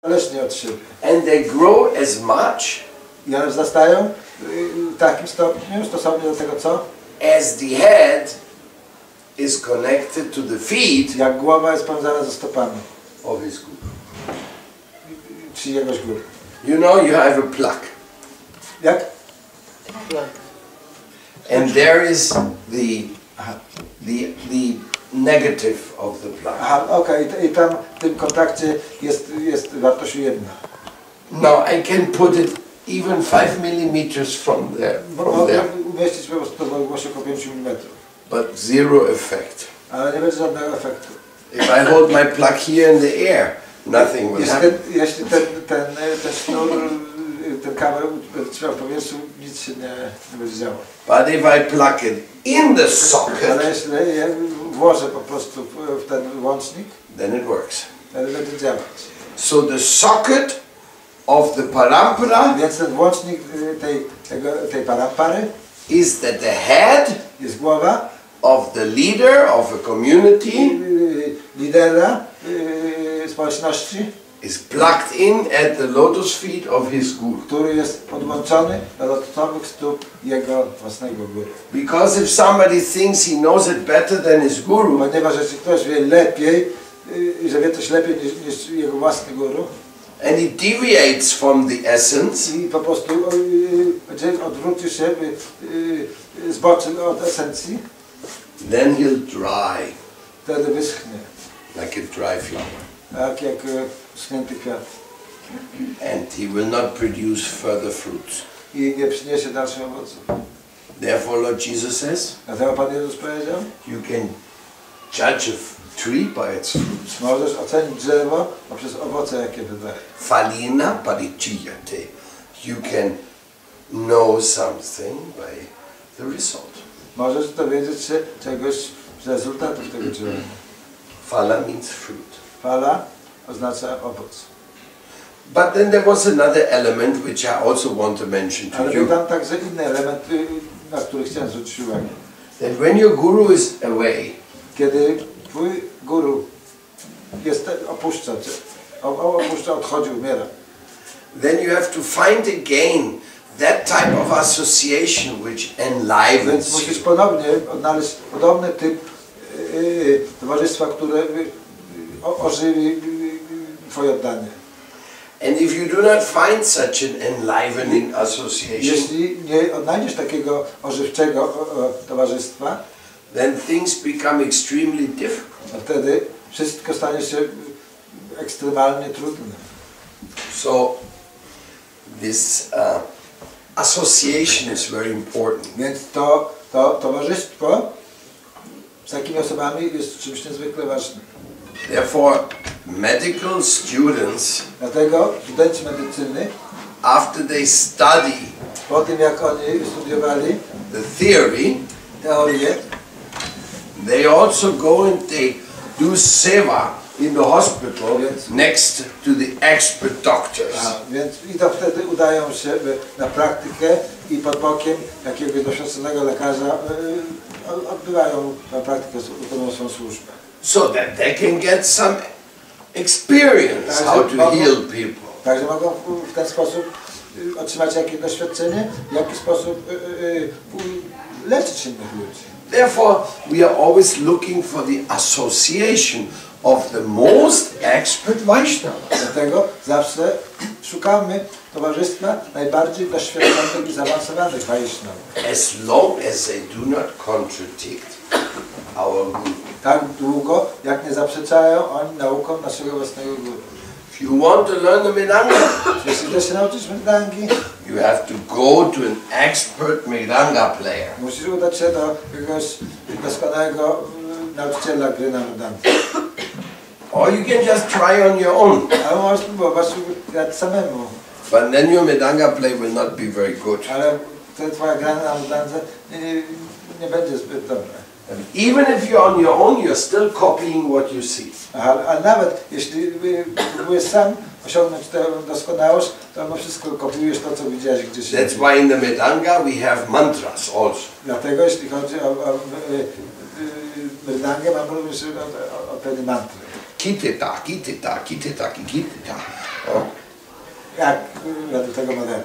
Zależnie od siebie. And they grow as much I one wzrastają w takim stopniu, stosownie do tego co? as the head is connected to the feet Jak głowa jest powiązana ze stopami. of his guru. Czyjegoś guru. You know, you have a plug. Jak? And there is the negative of the plug. Aha, okej. I tam w tym kontakcie jest wartość ujemna. Now I can put it even 5 millimeters from there. Mogę umieścić po prostu to odległość około 5 mm. But zero effect. Ale nie będzie żadnego efektu. If I hold my plug here in the air, nothing will happen. Jeśli ten sznur, ten kabel będzie trzymał w powietrzu, nic się nie będzie działo. But if I plug it in the socket, Ale jeśli je włożę po prostu w ten łącznik, then it works. wtedy będzie działać. So the socket of the parampara Więc ten łącznik tej parampary is that the head jest głowa of the leader of a community lidera społeczności, is plugged in at the lotus feet of his guru. który jest podłączony do lotosowych stóp jego własnego guru. Because if somebody thinks he knows it better than his guru, Ponieważ jeśli ktoś wie lepiej, że wie coś lepiej niż jego własny guru, and he deviates from the essence, i po prostu odwróci się, zboczy od esencji, then he'll dry wtedy wyschnie, like a dry flower. tak jak schnięty kwiat. And he will not produce further fruits. I nie przyniesie dalszych owoców. Therefore, Lord Jesus says, Dlatego Pan Jezus powiedział, you can judge a tree by its fruits. możesz ocenić drzewo poprzez owoce, jakie wydaje. Falina parichiyate. You can know something by the result. Możesz dowiedzieć się czegoś z rezultatów tego drzewa. Fala means fruit. Fala oznacza owoc. But then there was another element which I also want to mention to Ale you. dodam także inny element, na który chciałem zwrócić uwagę. That when your guru is away, Kiedy twój guru opuszcza cię, odchodzi, umiera, then you have to find again that type of association which enlivens więc musisz you. ponownie odnaleźć podobny typ towarzystwa, które ożywi twoje oddanie. And if you do not find such an enlivening association, Jeśli nie odnajdziesz takiego ożywczego towarzystwa, then things become extremely difficult. to wtedy wszystko stanie się ekstremalnie trudne. So this association is very important. Więc to towarzystwo z takimi osobami jest czymś niezwykle ważnym. Therefore, medical students, Dlatego studenci medycyny, after they study po tym jak oni studiowali the theory, teorię, they also go and they do seva in the hospital next to the expert doctors. Więc i to wtedy udają się na praktykę i pod bokiem jakiegoś doświadczonego lekarza odbywają na praktykę, wykonują swoją służbę. So that they can get some experience how to heal people. Także mogą w ten sposób otrzymać jakieś doświadczenie, w jaki sposób leczyć innych ludzi. Therefore, we are always looking for the association of the most expert Vaishnavas. Dlatego zawsze szukamy towarzystwa najbardziej doświadczonych i zaawansowanych Vaishnavów. As long as they do not contradict our guru. Tak długo, jak nie zaprzeczają oni naukom naszego własnego guru. If you want to learn the Mridanga, Jeśli chcesz się nauczyć mridangi, you have to go to an expert Mridanga player. musisz udać się do jakiegoś doskonałego nauczyciela gry na mridangi. Or you can just try on your own. Ale możesz próbować grać samemu. But then your Mridanga play will not be very good. Ale twoja gra na mridandze nie będzie zbyt dobra. Even if you're on your own, you're still copying what you see. Ale nawet jeśli próbujesz sam osiągnąć tę doskonałość, to no wszystko kopiujesz to, co widziałeś gdzieś. That's why in the Mridanga we have mantras also. Dlatego jeśli chodzi o mridangę, mamy również odpowiednie mantry. Kitita, kitita, kitita, kitita. jak według tego modelu.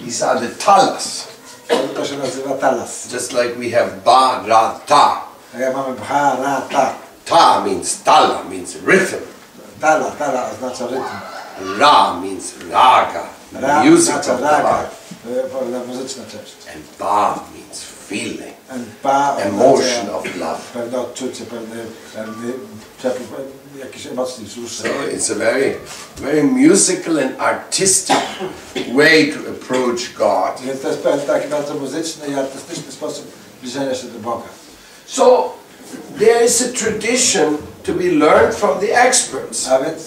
These are the talas. To się nazywa talas. Just like we have ba, ra, ta. A jak mamy bha, ra, ta. Ta means tala, means rhythm. Tala oznacza rytm. Ra means raga, Ra music oznacza of the raga, heart. muzyczna część. And ba means feeling, Ba emotion of love. pewne odczucie, pewny przepływ jakichś emocji wzruszeń. So it's a very, very musical and artistic way to approach God. Więc to jest pewien taki bardzo muzyczny i artystyczny sposób zbliżenia się do Boga. So there is a tradition to be learned from the experts. A więc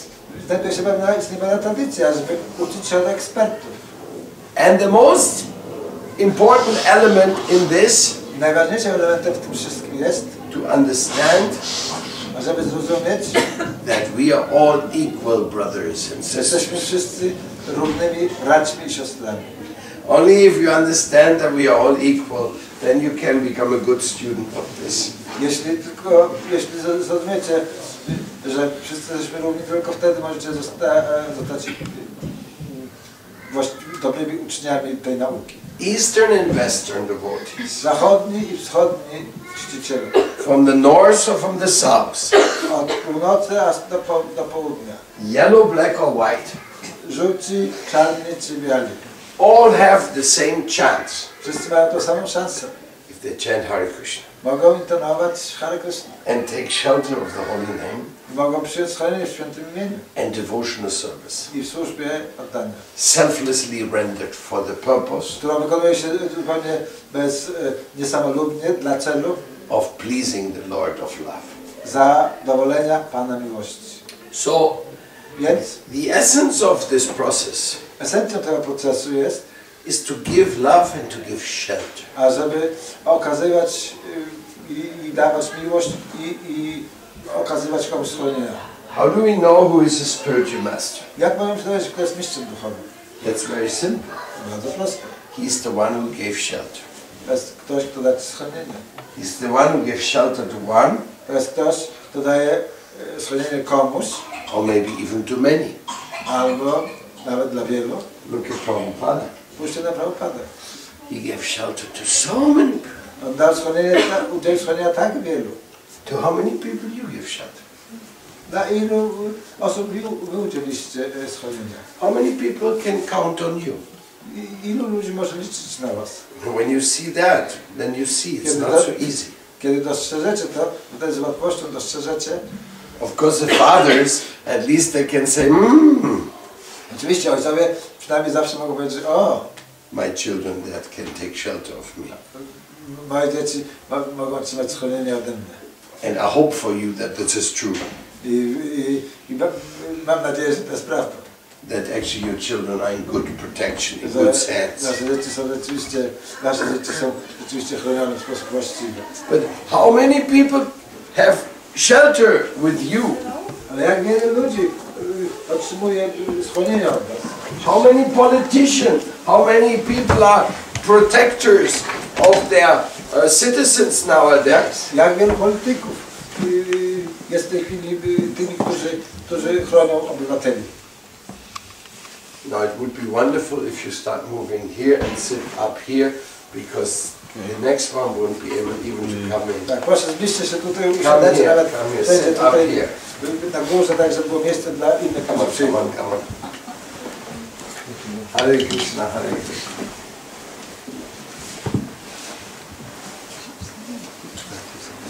znajduje się pewna tradycja, żeby uczyć się od ekspertów. And the most important element in this, Najważniejszym elementem w tym wszystkim jest, to understand żeby zrozumieć, that we are all equal brothers and że jesteśmy sisters. wszyscy równymi braćmi i siostrami. Only if you understand that we are all equal, then you can become a good student of this. Jeśli zrozumiecie, że wszyscy jesteśmy równi, tylko wtedy możecie zostać dobrymi uczniami tej nauki. Eastern and Western devotees, Zachodni i wschodni czciciele. from the north or from the south, Od północy aż do południa. yellow, black or white, Żółci, czarni czy biali. all have the same chance Wszyscy mają tą samą szansę. if they chant Hare Krishna Mogą intonować Hare Krishna. and take shelter of the holy name Mogą przyjąć schronienie w świętym imieniu and devotional service, i w służbie oddania, selflessly rendered for the purpose którą wykonuje się zupełnie niesamolubnie dla celu of pleasing the Lord of Love. zadowolenia Pana miłości. So, Więc the essence of this process esencją tego procesu jest, is to give love and to give shelter. ażeby okazywać i dawać miłość i okazywać komuś schronienie. How do we know who is a spiritual master? Jak możemy się dowiedzieć, kto jest mistrzem duchowym? That's very simple. Bardzo proste. He's the one who gave shelter. To jest ktoś, kto daje schronienie. He's the one who gave shelter to one, To jest ktoś, kto daje schronienie komuś, or maybe even to many. albo nawet dla wielu. Look at Prabhupada. Spójrzcie na Prabhupadę. He gave shelter to so many people. On dał schronienie, udzielił schronienia tak wielu. To how many people you give shelter? Dla ilu osób wy udzieliście schronienia? How many people can count on you? Ilu ludzi może liczyć na was? When you see that, then you see it's not so easy. Kiedy dostrzeżecie to, wtedy z łatwością dostrzeżecie. Of course, the fathers, at least they can say, Oczywiście ojcowie przynajmniej zawsze mogą powiedzieć, o, my children that can take shelter of me. moje dzieci mogą otrzymać schronienie ode mnie. And I hope for you that this is true. I mam nadzieję, że to jest prawda. That actually your children are in good protection, in good hands. Nasze dzieci są rzeczywiście chronione w sposób właściwy. But how many people have shelter with you? Ale jak wiele ludzi otrzymuje schronienie od was? How many politicians, how many people are protectors of their citizens nowadays? Jak wielu polityków jest w tej chwili tymi, którzy chronią obywateli? Now it would be wonderful if you start moving here and sit up here, because the next one won't be able even to come in. Tak, proszę zbliżcie się tutaj, usiądźcie nawet przejdzie tutaj na górze, tak żeby było miejsce dla innych, którzy przyjdą. Come on. Hare Krishna, Hare Krishna.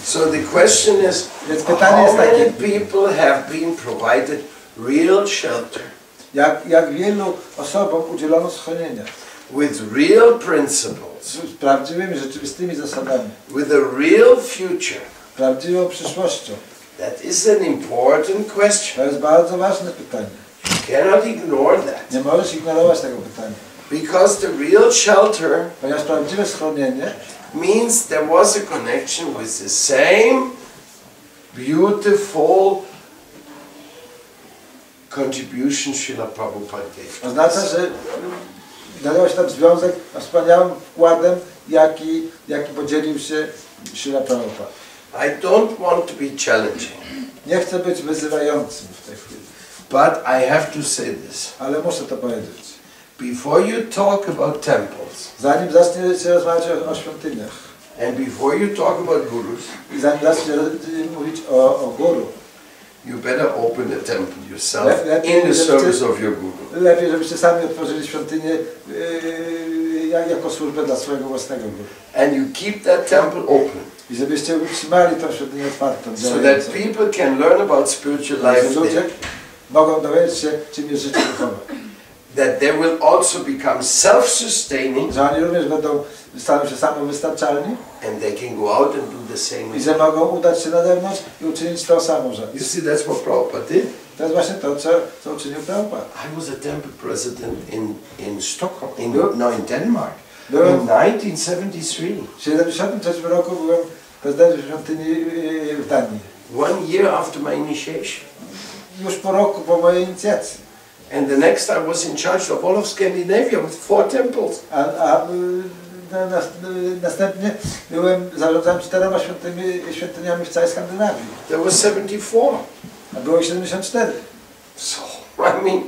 So the question is, how many people have been provided real shelter? Jak wielu osobom udzielono schronienia? With real principles. Z prawdziwymi, rzeczywistymi zasadami. With a real future. Prawdziwą przyszłością. That is an important question. To jest bardzo ważne pytanie. You cannot ignore that. Nie możesz ignorować tego pytania. Because the real shelter Ponieważ prawdziwe schronienie means there was a connection with the same beautiful contribution Srila Prabhupada gave. oznacza, że znajdował się tam związek z wspaniałym wkładem, jaki podzielił się Srila Prabhupada. I don't want to be challenging. Nie chcę być wyzywającym w tej chwili. But I have to say this. Ale muszę to powiedzieć. Before you talk about temples, Zanim zaczniecie rozmawiać o świątyniach and before you talk about gurus, i zanim zaczniecie mówić o guru, you better open a temple yourself in the service of your guru. lepiej, żebyście sami otworzyli świątynię jako służbę dla swojego własnego guru. And you keep that temple open. I żebyście utrzymali tą świątynię otwartą. So that people can learn about spiritual life ludzie there. mogą dowiedzieć się, czym jest życie duchowe. That they will also become self-sustaining. Że oni również staną się samowystarczalni. And they can go out and do the same. I że mogą udać się na zewnątrz i uczynić tą samą rzecz. You see, that's what Prabhupada did. To jest właśnie to, co uczynił Prabhupada. I was a temple president in Stockholm, in Denmark, in Byłem 1973. w 1973 roku byłem prezydentem świątyni w Danii. 1 year after my initiation. Już po roku po mojej inicjacji. And the next I was in charge of all of Scandinavia with 4 temples. Następnie zarządzałem 4 świątyniami w całej Skandynawii. There was 74. A było ich 74. So, I mean,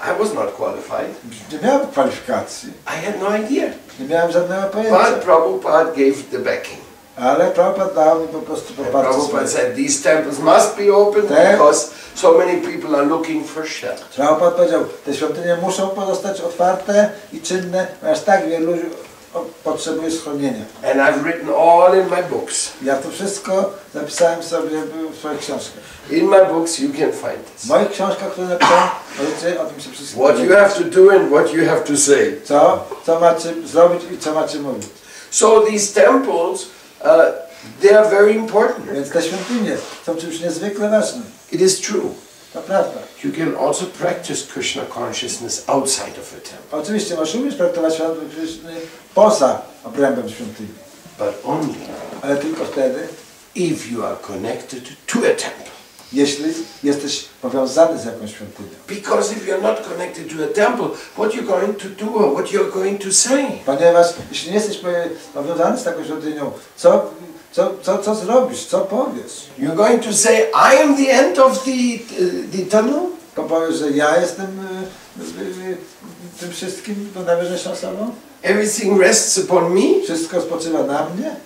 I was not qualified. Nie miałem kwalifikacji. I had no idea. Nie miałem żadnego pojęcia. But Prabhupada gave the backing. Ale Prabhupada dał mi po prostu poparcie. Prabhupada said these temples must be open because so many people are looking for shelter. Prabhupada powiedział, te świątynie muszą pozostać otwarte i czynne, ponieważ tak wielu ludzi potrzebuje schronienia. And I've written all in my books. Ja to wszystko zapisałem sobie w swoich książkach. In my books you can find this. W moich książkach, które napisałem, możecie o tym się wszystko What you have to do and what you have to say. Co macie zrobić i co macie mówić. So these temples, they are very important. Więc te świątynie są czymś niezwykle ważnym. It is true. To prawda. You can also practice Krishna consciousness outside of a temple. Oczywiście możesz umieć praktykować świadomość Krishny poza obrębem świątyni. But only Ale tylko wtedy, if you are connected to a temple. jeśli jesteś powiązany z jakąś świątynią. Because if you're not connected to a temple, what you're going to do or what you're going to say? Ponieważ jeśli nie jesteś powiązany z taką świątynią, co zrobisz, co powiesz? You're going to say, I am the end of the tunnel? Powiesz, że ja jestem tym wszystkim, tą najważniejszą osobą? Everything rests upon me? Wszystko spoczywa na mnie?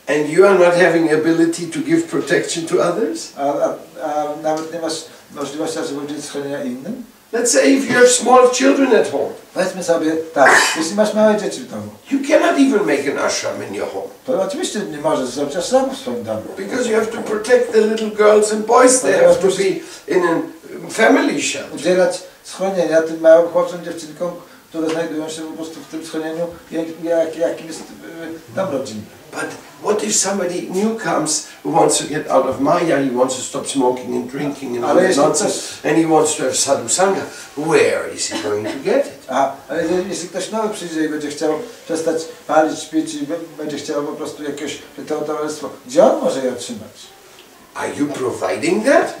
And you are not having ability to give protection to others? A nawet nie masz możliwości, żeby udzielić schronienia innym? Let's say if you have small children at home. Powiedzmy sobie tak, jeśli masz małe dzieci w domu. You cannot even make an ashram in your home. To oczywiście nie możesz zrobić ashramu w swoim domu. Because you have to protect the little girls and boys. They have to be in a family shelter. Udzielać schronienia tym małym chłopcom, dziewczynkom, które znajdują się po prostu w tym schronieniu, jakim jest dom rodzinny. But what if somebody new comes who wants to get out of Maya, he wants to stop smoking and drinking and all that nonsense, and he wants to have sadhu sangha? Where is he going to get it? Ale jeśli ktoś nowy przyjdzie i będzie chciał przestać palić, pić i będzie chciał po prostu jakieś to towarzystwo, gdzie on może je otrzymać? Are you providing that?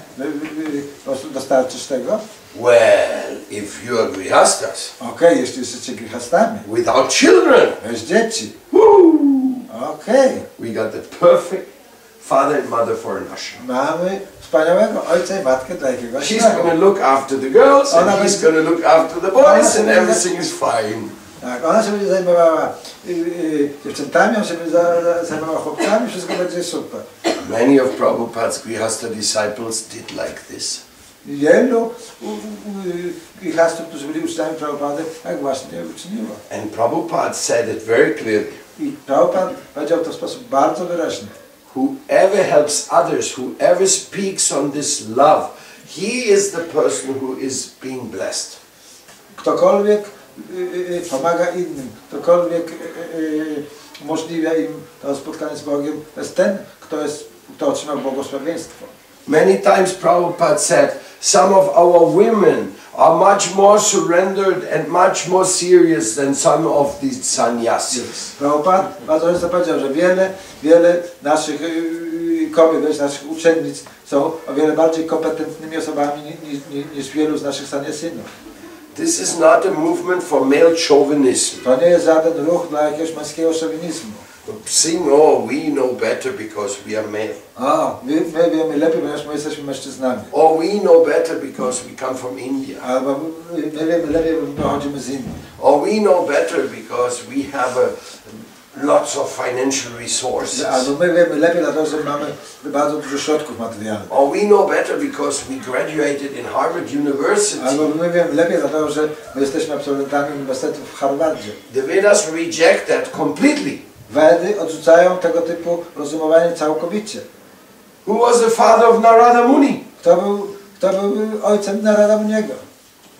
Dostarczysz tego? Well, if you are grihastas. Okej, jeśli jesteście grihastami. Without children. Bez dzieci. Woo! Okej. We got the perfect father and mother for an ashram. Mamy wspaniałego ojca i matkę dla jakiegoś She's going to look after the girls and he's going to look after the boys and everything is fine. Tak, ona się będzie zajmowała dziewczętami, on się będzie zajmował chłopcami, wszystko będzie super. Many of Prabhupada's grihasta disciples did like this. Wielu grihastów, którzy byli uczniami Prabhupady, tak właśnie uczyniło. And Prabhupada said it very clearly. I Prabhupada powiedział to w sposób bardzo wyraźny. Whoever helps others, whoever speaks on this love, he is the person who is being blessed. Ktokolwiek pomaga innym, ktokolwiek umożliwia im to spotkanie z Bogiem, to jest ten, kto otrzymał błogosławieństwo. Many times Prabhupada said, some of our women are much more surrendered and much more serious than some of these sannyasis. Prabhupada bardzo często powiedział, że wiele naszych kobiet, naszych uczennic są o wiele bardziej kompetentnymi osobami niż wielu z naszych sannyasynów. This is not a movement for male chauvinism. To nie jest żaden ruch dla jakiegoś męskiego szowinizmu. sing, oh, we know better because we are men. My wiemy lepiej, ponieważ my jesteśmy mężczyznami. Or we know better because we come from India. Albo my wiemy lepiej, bo my pochodzimy z Indii. Or we know better because we have lots of financial resources. Albo my wiemy lepiej, dlatego że mamy bardzo dużo środków materialnych. Or we know better because we graduated in Harvard University. Albo my wiemy lepiej, dlatego że my jesteśmy absolwentami Uniwersytetu w Harvardzie. The Vedas reject that completely. Wedy odrzucają tego typu rozumowanie całkowicie. Who was the father of Narada Muni? Kto był ojcem Narada Muniego?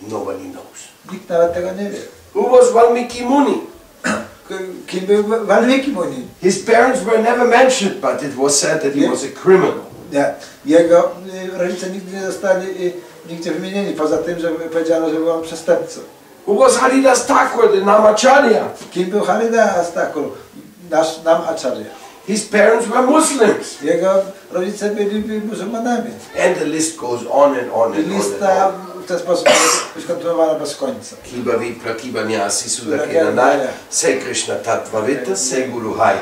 Nobody knows. Nikt nawet tego nie wie. Who was Valmiki Muni? Kim był Valmiki Muni? His parents were never mentioned, but it was said that he was a criminal. Nie. Jego rodzice nigdy nie zostali nigdzie wymienieni, poza tym, że powiedziano, że był on przestępcą. Who was Haridas Thakur, the Namacharya? Kim był Haridas Thakur, nasz Namacharya? His parents were Muslims. Jego rodzice byli muzułmanami. And the list goes on and on and on. Lista w ten sposób jest kontynuowana bez końca. Kiba Vipra Kiba Nyasi Sudakenanai, say Krishna Tattvavita, say Guru Hai.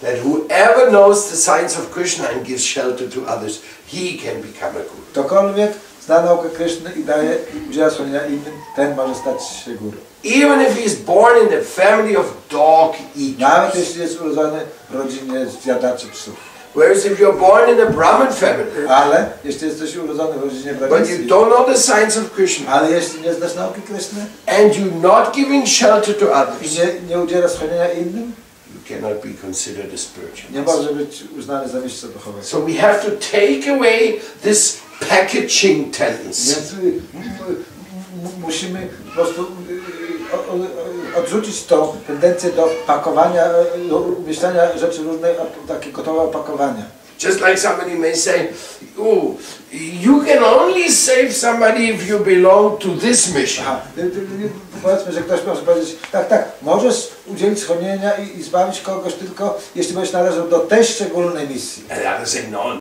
That whoever knows the science of Krishna and gives shelter to others, he can become a guru. Ktokolwiek zna naukę Kryszny i udziela schronienia innym, ten może stać się guru. Even if he is born in the family of dog eaters. Nawet jeśli jest urodzony w rodzinie zjadaczy psów. Whereas if you're born in a Brahmin family. Ale jeśli jesteś urodzony w rodzinie brahmińskiej. But you don't know the science of Krishna. Ale jeśli nie znasz nauki Kryszny. And you're not giving shelter to others. I nie udziela schronienia innym. You cannot be considered a spiritualist. Nie może być uznany za mistrza duchowego. So we have to take away this packaging tendency. Więc musimy po prostu odrzucić tą tendencję do pakowania, do umieszczania rzeczy różne, takie gotowe opakowania. Just like somebody may say, oh, you can only save somebody if you belong to this mission. Powiedzmy, że ktoś może powiedzieć, tak, możesz udzielić schronienia i zbawić kogoś tylko, jeśli będziesz należał do tej szczególnej misji. And others say, no,